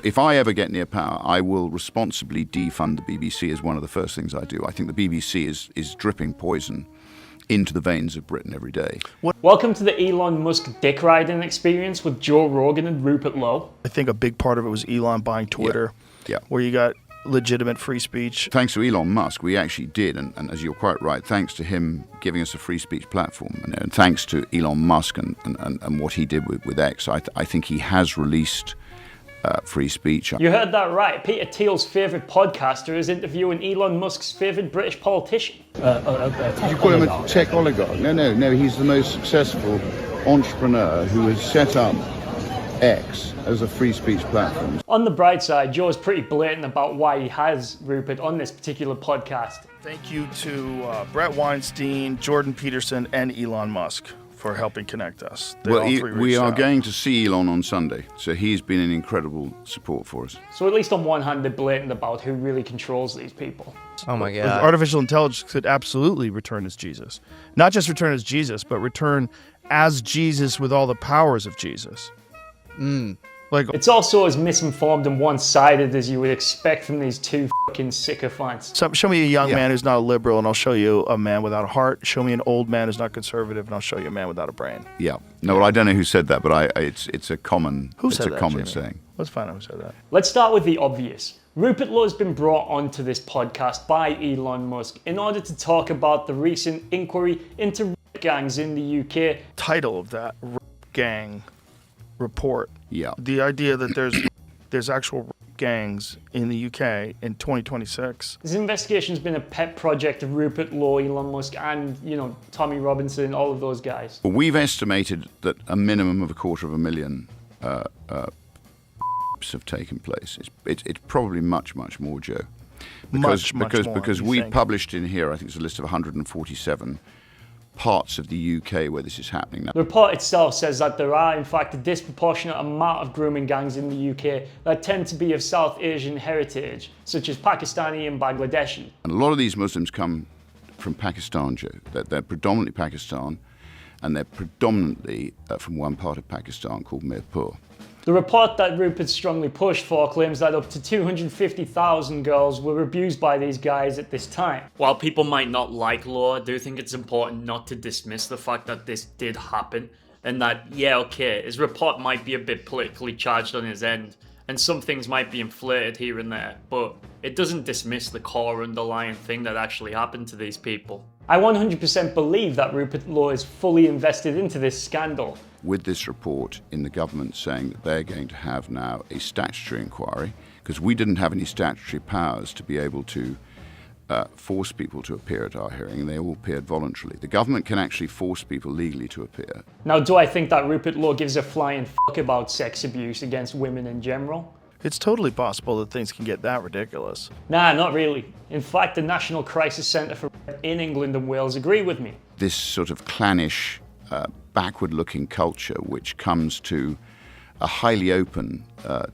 If I ever get near power, I will responsibly defund the BBC as one of the first things I do. I think the BBC is dripping poison into the veins of Britain every day. Welcome to the Elon Musk dick riding experience with Joe Rogan and Rupert Lowe. I think a big part of it was Elon buying Twitter, where you got legitimate free speech. Thanks to Elon Musk, we actually did, and as you're quite right, thanks to him giving us a free speech platform, and thanks to Elon Musk and what he did with X, I think he has released free speech. You heard that right. Peter Thiel's favourite podcaster is interviewing Elon Musk's favourite British politician. You call him a tech oligarch? No, he's the most successful entrepreneur who has set up X as a free speech platform. On the bright side, Joe's pretty blatant about why he has Rupert on this particular podcast. Thank you to Brett Weinstein, Jordan Peterson, and Elon Musk for helping connect us. We are going to see Elon on Sunday, so he's been an incredible support for us. So at least on one hand, they're blatant about who really controls these people. Oh my God. Artificial intelligence could absolutely return as Jesus. Not just return as Jesus, but return as Jesus with all the powers of Jesus. It's also as misinformed and one-sided as you would expect from these two fucking sycophants. So show me a young man who's not a liberal, and I'll show you a man without a heart. Show me an old man who's not conservative, and I'll show you a man without a brain. Yeah. No, well, I don't know who said that, but it's a common saying. Let's find out who said that. Let's start with the obvious. Rupert Lowe has been brought onto this podcast by Elon Musk in order to talk about the recent inquiry into gangs in the UK. Title of that, gang report. Yeah. The idea that there's actual gangs in the UK in 2026. This investigation's been a pet project of Rupert Lowe, Elon Musk, and, Tommy Robinson, all of those guys. Well, we've estimated that a minimum of 250,000 have taken place. It's probably much more, Joe. Because we published in here, I think it's a list of 147 parts of the UK where this is happening now. The report itself says that there are, in fact, a disproportionate amount of grooming gangs in the UK that tend to be of South Asian heritage, such as Pakistani and Bangladeshi. And a lot of these Muslims come from Pakistan, Joe. They're predominantly Pakistan, and they're predominantly from one part of Pakistan called Mirpur. The report that Rupert strongly pushed for claims that up to 250,000 girls were abused by these guys at this time. While people might not like Lowe, I do think it's important not to dismiss the fact that this did happen, and that, his report might be a bit politically charged on his end, and some things might be inflated here and there, but it doesn't dismiss the core underlying thing that actually happened to these people. I 100% believe that Rupert Lowe is fully invested into this scandal. With this report in the government saying that they're going to have now a statutory inquiry, because we didn't have any statutory powers to be able to force people to appear at our hearing, and they all appeared voluntarily. The government can actually force people legally to appear. Now, do I think that Rupert Lowe gives a flying fuck about sex abuse against women in general? It's totally possible that things can get that ridiculous. Nah, not really. In fact, the National Crisis Centre for in England and Wales agree with me. This sort of clannish, backward-looking culture which comes to a highly open,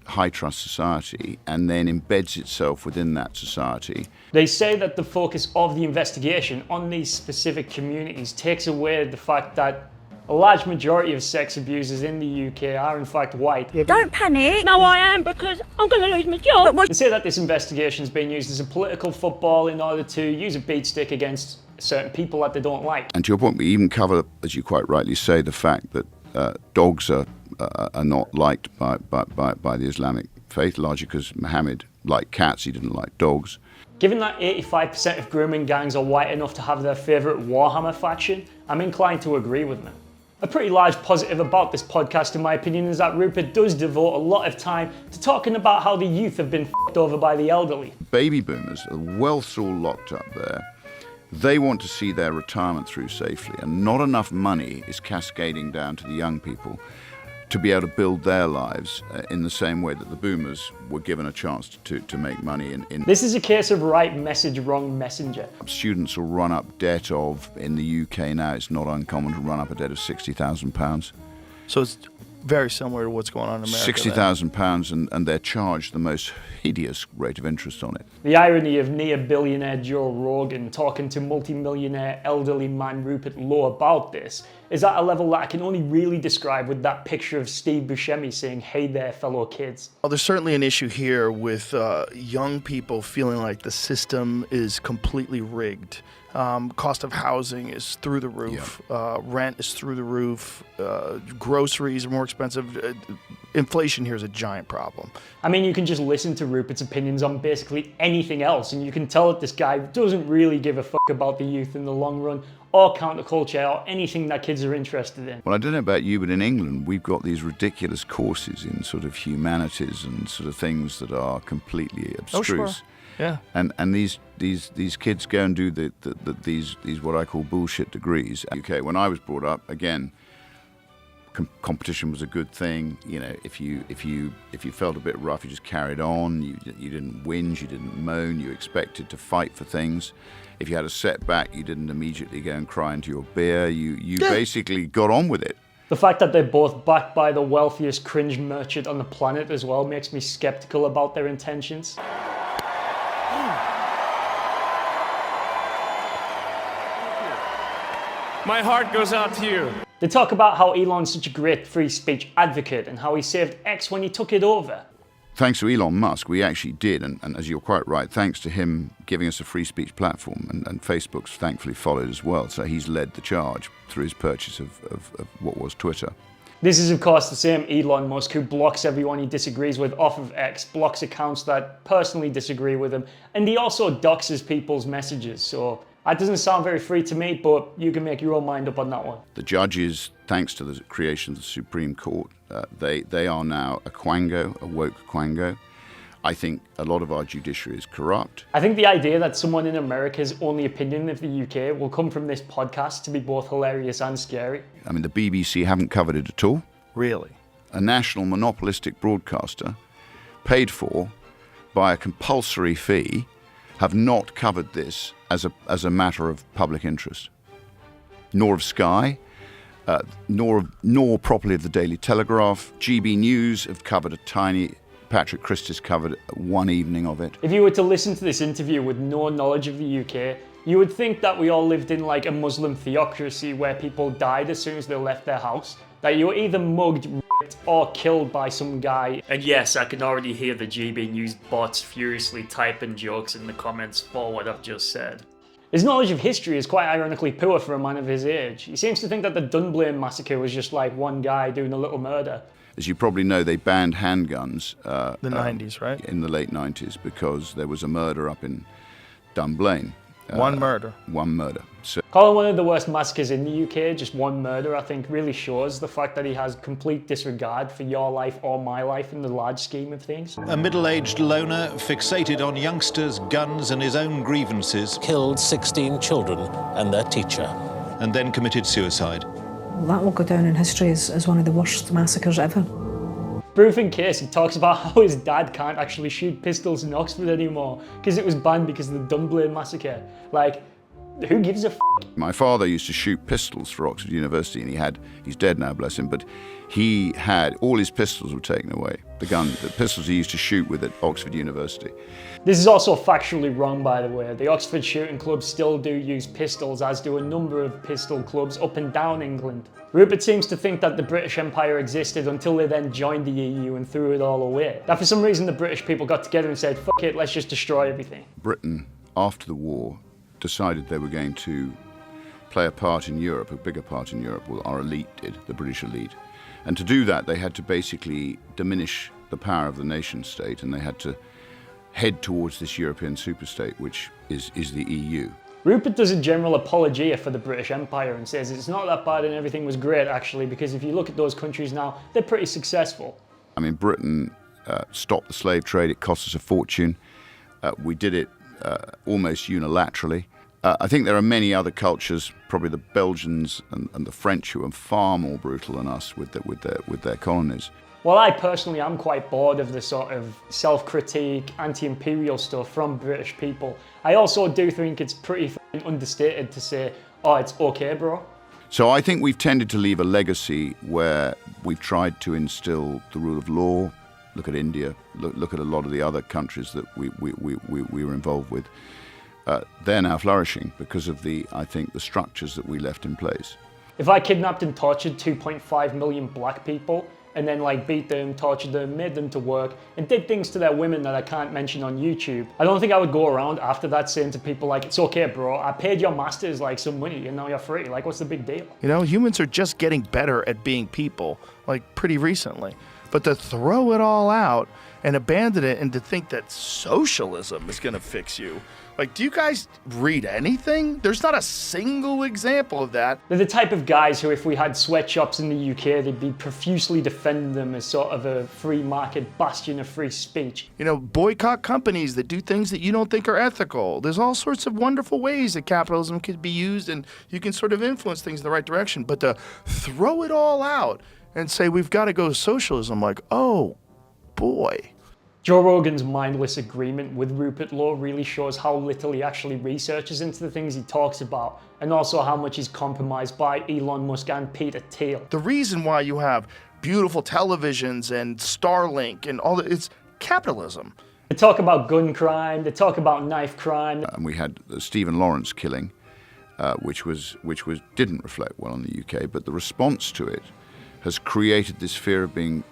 high-trust society and then embeds itself within that society. They say that the focus of the investigation on these specific communities takes away the fact that a large majority of sex abusers in the UK are in fact white. Don't panic. No, I am, because I'm going to lose my job. They say that this investigation is being used as a political football in order to use a beat stick against certain people that they don't like. And to your point, we even cover, as you quite rightly say, the fact that dogs are not liked by the Islamic faith, largely because Muhammad liked cats, he didn't like dogs. Given that 85% of grooming gangs are white enough to have their favourite Warhammer faction, I'm inclined to agree with them. A pretty large positive about this podcast, in my opinion, is that Rupert does devote a lot of time to talking about how the youth have been f***ed over by the elderly. Baby boomers, the wealth's all locked up there. They want to see their retirement through safely, and not enough money is cascading down to the young people to be able to build their lives in the same way that the boomers were given a chance to make money in. This is a case of right message, wrong messenger. Students will run up debt of, in the UK now, it's not uncommon to run up a debt of £60,000. So it's very similar to what's going on in America. £60,000 and they're charged the most hideous rate of interest on it. The irony of near-billionaire Joe Rogan talking to multi-millionaire elderly man Rupert Lowe about this is at a level that I can only really describe with that picture of Steve Buscemi saying, "Hey there, fellow kids." Well, there's certainly an issue here with young people feeling like the system is completely rigged. Cost of housing is through the roof. Rent is through the roof. Groceries are more expensive. Inflation here is a giant problem. I mean, you can just listen to Rupert's opinions on basically anything else, and you can tell that this guy doesn't really give a fuck about the youth in the long run, or counterculture, or anything that kids are interested in. Well, I don't know about you, but in England, we've got these ridiculous courses in sort of humanities and sort of things that are completely abstruse. Oh, sure. Yeah. And these kids go and do these what I call bullshit degrees. Okay, when I was brought up, again, competition was a good thing. You know, if you felt a bit rough, you just carried on. You didn't whinge, you didn't moan. You expected to fight for things. If you had a setback, you didn't immediately go and cry into your beer. You basically got on with it. The fact that they're both backed by the wealthiest cringe merchant on the planet as well makes me skeptical about their intentions. My heart goes out to you. They talk about how Elon's such a great free speech advocate and how he saved X when he took it over. Thanks to Elon Musk, we actually did, and as you're quite right, thanks to him giving us a free speech platform, and Facebook's thankfully followed as well, so he's led the charge through his purchase of what was Twitter. This is, of course, the same Elon Musk who blocks everyone he disagrees with off of X, blocks accounts that personally disagree with him, and he also doxes people's messages, so that doesn't sound very free to me, but you can make your own mind up on that one. The judges, thanks to the creation of the Supreme Court, they are now a quango, a woke quango. I think a lot of our judiciary is corrupt. I think the idea that someone in America's only opinion of the UK will come from this podcast to be both hilarious and scary. I mean, the BBC haven't covered it at all. Really? A national monopolistic broadcaster, paid for by a compulsory fee, have not covered this as a matter of public interest, nor of Sky, nor properly of the Daily Telegraph. GB News have covered a tiny. Patrick Christie's covered one evening of it. If you were to listen to this interview with no knowledge of the UK, you would think that we all lived in like a Muslim theocracy where people died as soon as they left their house. That you were either mugged, raped, or killed by some guy. And yes, I can already hear the GB News bots furiously typing jokes in the comments for what I've just said. His knowledge of history is quite ironically poor for a man of his age. He seems to think that the Dunblane Massacre was just like one guy doing a little murder. As you probably know, they banned handguns The 90s, right? in the late 90s because there was a murder up in Dunblane. One murder. One murder. So Calling one of the worst massacres in the UK just one murder, I think, really shows the fact that he has complete disregard for your life or my life in the large scheme of things. A middle-aged loner fixated on youngsters, guns and his own grievances, killed 16 children and their teacher. and then committed suicide. That will go down in history as one of the worst massacres ever. Proof in case, he talks about how his dad can't actually shoot pistols in Oxford anymore because it was banned because of the Dunblane Massacre. Like, who gives a f***? My father used to shoot pistols for Oxford University, and he's dead now, bless him, but he had, all his pistols were taken away. The pistols he used to shoot with at Oxford University. This is also factually wrong, by the way. The Oxford shooting clubs still do use pistols, as do a number of pistol clubs up and down England. Rupert seems to think that the British Empire existed until they then joined the EU and threw it all away. That for some reason the British people got together and said, fuck it, let's just destroy everything. Britain, after the war, decided they were going to play a part in Europe, a bigger part in Europe. Well, our elite did, the British elite. And to do that, they had to basically diminish the power of the nation state, and they had to head towards this European superstate, which is the EU. Rupert does a general apologia for the British Empire and says it's not that bad and everything was great, actually, because if you look at those countries now, they're pretty successful. I mean, Britain stopped the slave trade. It cost us a fortune. We did it almost unilaterally. I think there are many other cultures, probably the Belgians and the French, who are far more brutal than us with their colonies. Well, I personally am quite bored of the sort of self-critique, anti-imperial stuff from British people. I also do think it's pretty understated to say, oh, it's okay, bro. So I think we've tended to leave a legacy where we've tried to instill the rule of law. Look at India, look at a lot of the other countries that we were involved with. They're now flourishing because of I think the structures that we left in place. If I kidnapped and tortured 2.5 million black people, and then like beat them, tortured them, made them to work, and did things to their women that I can't mention on YouTube, I don't think I would go around after that saying to people like, it's okay bro, I paid your masters like some money and now you're free, like what's the big deal? You know, humans are just getting better at being people, like pretty recently. But to throw it all out and abandon it and to think that socialism is gonna fix you, like, do you guys read anything? There's not a single example of that. They're the type of guys who, if we had sweatshops in the UK, they'd be profusely defending them as sort of a free market bastion of free speech. You know, boycott companies that do things that you don't think are ethical. There's all sorts of wonderful ways that capitalism could be used and you can sort of influence things in the right direction. But to throw it all out and say we've got to go socialism, like, oh boy. Joe Rogan's mindless agreement with Rupert Lowe really shows how little he actually researches into the things he talks about, and also how much he's compromised by Elon Musk and Peter Thiel. The reason why you have beautiful televisions and Starlink and all that, it's capitalism. They talk about gun crime, they talk about knife crime. And we had the Stephen Lawrence killing, which didn't reflect well on the UK, but the response to it has created this fear of being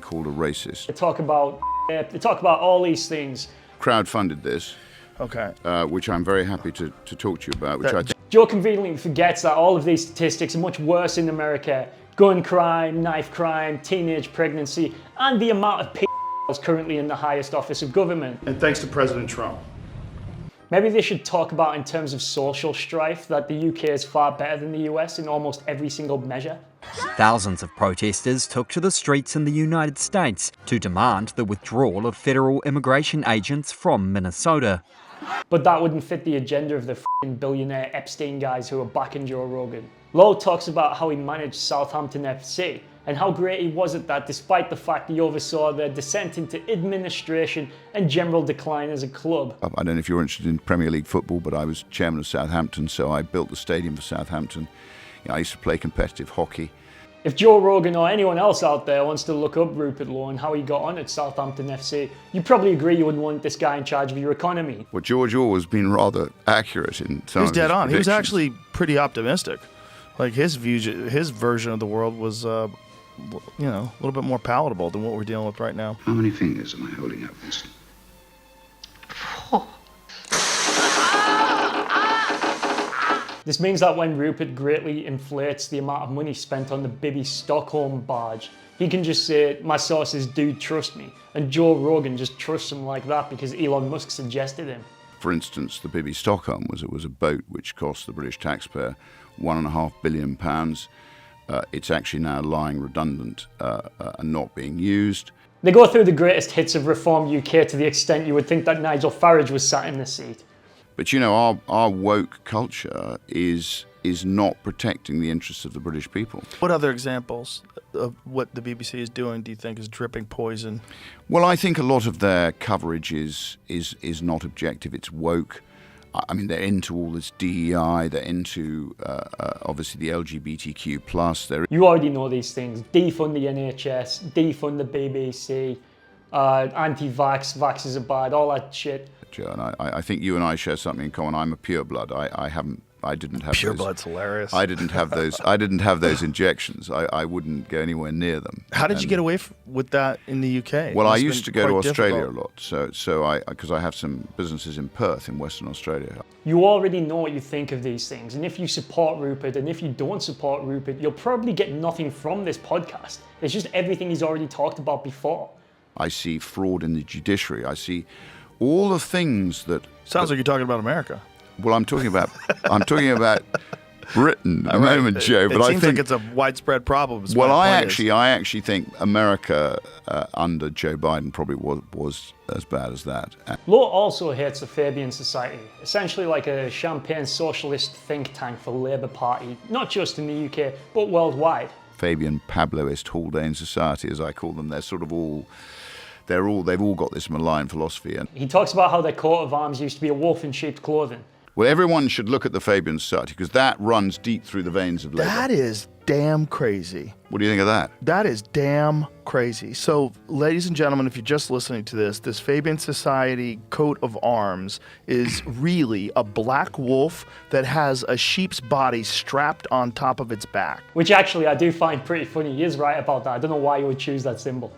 called a racist. They talk about all these things. Crowdfunded this, Okay. which I'm very happy to talk to you about, which I think Joe conveniently forgets that all of these statistics are much worse in America. Gun crime, knife crime, teenage pregnancy, and the amount of pedophiles currently in the highest office of government. And thanks to President Trump. Maybe they should talk about in terms of social strife that the UK is far better than the US in almost every single measure. Thousands of protesters took to the streets in the United States to demand the withdrawal of federal immigration agents from Minnesota. But that wouldn't fit the agenda of the f***ing billionaire Epstein guys who are backing Joe Rogan. Lowe talks about how he managed Southampton FC and how great he was at that despite the fact he oversaw their descent into administration and general decline as a club. I don't know if you're interested in Premier League football, but I was chairman of Southampton, so I built the stadium for Southampton. You know, I used to play competitive hockey. If Joe Rogan or anyone else out there wants to look up Rupert Lowe and how he got on at Southampton FC, you probably agree you wouldn't want this guy in charge of your economy. Well, George Orwell's been rather accurate in some of his dead on. He was predictions. actually pretty optimistic. Like his version of the world was, you know, a little bit more palatable than what we're dealing with right now. How many fingers am I holding up, Winston? This means that when Rupert greatly inflates the amount of money spent on the Bibi Stockholm barge, he can just say, my sources do trust me, and Joe Rogan just trusts him like that because Elon Musk suggested him. For instance, the Bibi Stockholm was a boat which cost the British taxpayer £1.5 billion. It's actually now lying redundant and not being used. They go through the greatest hits of Reform UK to the extent you would think that Nigel Farage was sat in the seat. But you know, our woke culture is not protecting the interests of the British people. What other examples of what the BBC is doing do you think is dripping poison? Well, I think a lot of their coverage is not objective. It's woke. I mean, they're into all this DEI. They're into obviously the LGBTQ+. You already know these things. Defund the NHS, defund the BBC, anti-vax, vaxxers are bad, all that shit. Joe, and I think you and I share something in common. I'm a pureblood. I didn't have Pure those. blood's hilarious. I didn't have those. I didn't have those injections. I wouldn't go anywhere near them. How did you get away with that in the UK? Well, I It's used to been go to quite Australia difficult. a lot. So because I have some businesses in Perth, in Western Australia. You already know what you think of these things, and if you support Rupert and if you don't support Rupert, you'll probably get nothing from this podcast. It's just everything he's already talked about before. I see fraud in the judiciary. I see all the things that. Sounds like you're talking about America. Well, I'm talking about Britain at the moment, Joe. But it I seems think like it's a widespread problem. is well, my I point is. actually think America under Joe Biden probably was as bad as that. Lowe also hates the Fabian Society, essentially like a champagne socialist think tank for Labour Party, not just in the UK, but worldwide. Fabian Pabloist Haldane Society, as I call them, they're sort of all. They've all got this malign philosophy. And He talks about how their coat of arms used to be a wolf in sheep's clothing. well, everyone should look at the Fabian Society because that runs deep through the veins of Labour. That is damn crazy. What do you think of that? That is damn crazy. So, ladies and gentlemen, if you're just listening to this Fabian Society coat of arms is really a black wolf that has a sheep's body strapped on top of its back. Which actually I do find pretty funny. He is right about that. I don't know why you would choose that symbol.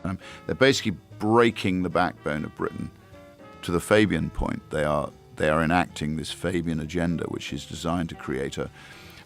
They're basically breaking the backbone of Britain. To the Fabian point, they are enacting this Fabian agenda, which is designed to create a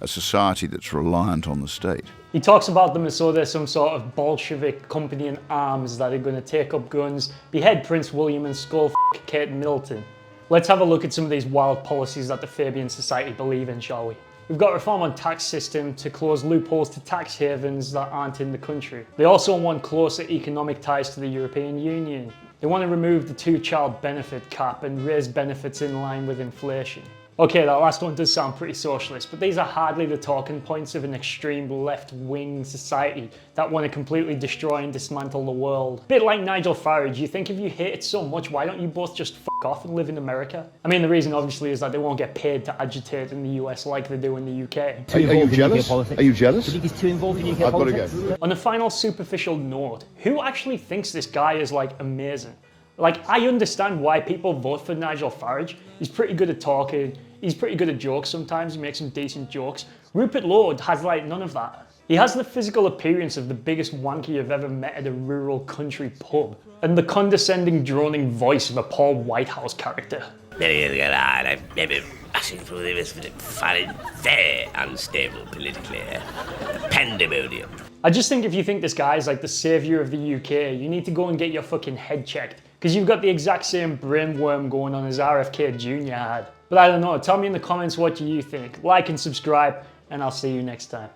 society that's reliant on the state. He talks about them as though they're some sort of Bolshevik company in arms that are going to take up guns, behead Prince William and skull Kate Middleton. Let's have a look at some of these wild policies that the Fabian Society believe in, shall we? We've got reform on tax system to close loopholes to tax havens that aren't in the country. They also want closer economic ties to the European Union. They want to remove the 2-child benefit cap and raise benefits in line with inflation. Okay, that last one does sound pretty socialist, but these are hardly the talking points of an extreme left-wing society that want to completely destroy and dismantle the world. A bit like Nigel Farage, you think if you hate it so much, why don't you both just fuck off and live in America? I mean, the reason obviously is that they won't get paid to agitate in the US like they do in the UK. Are you jealous? Are you jealous? Do you think he's too involved in UK politics? I've got to go. On a final superficial note, who actually thinks this guy is like amazing? Like, I understand why people vote for Nigel Farage. He's pretty good at talking. He's pretty good at jokes sometimes. He makes some decent jokes. Rupert Lowe has like none of that. He has the physical appearance of the biggest wanker you've ever met at a rural country pub. And the condescending, droning voice of a poor White House character. Many years ago, I've never passing through the rest of it, finding very unstable politically. Pandemonium. I just think if you think this guy is like the savior of the UK, you need to go and get your fucking head checked. Because you've got the exact same brainworm going on as RFK Jr. had. But I don't know, tell me in the comments what you think. Like and subscribe, and I'll see you next time.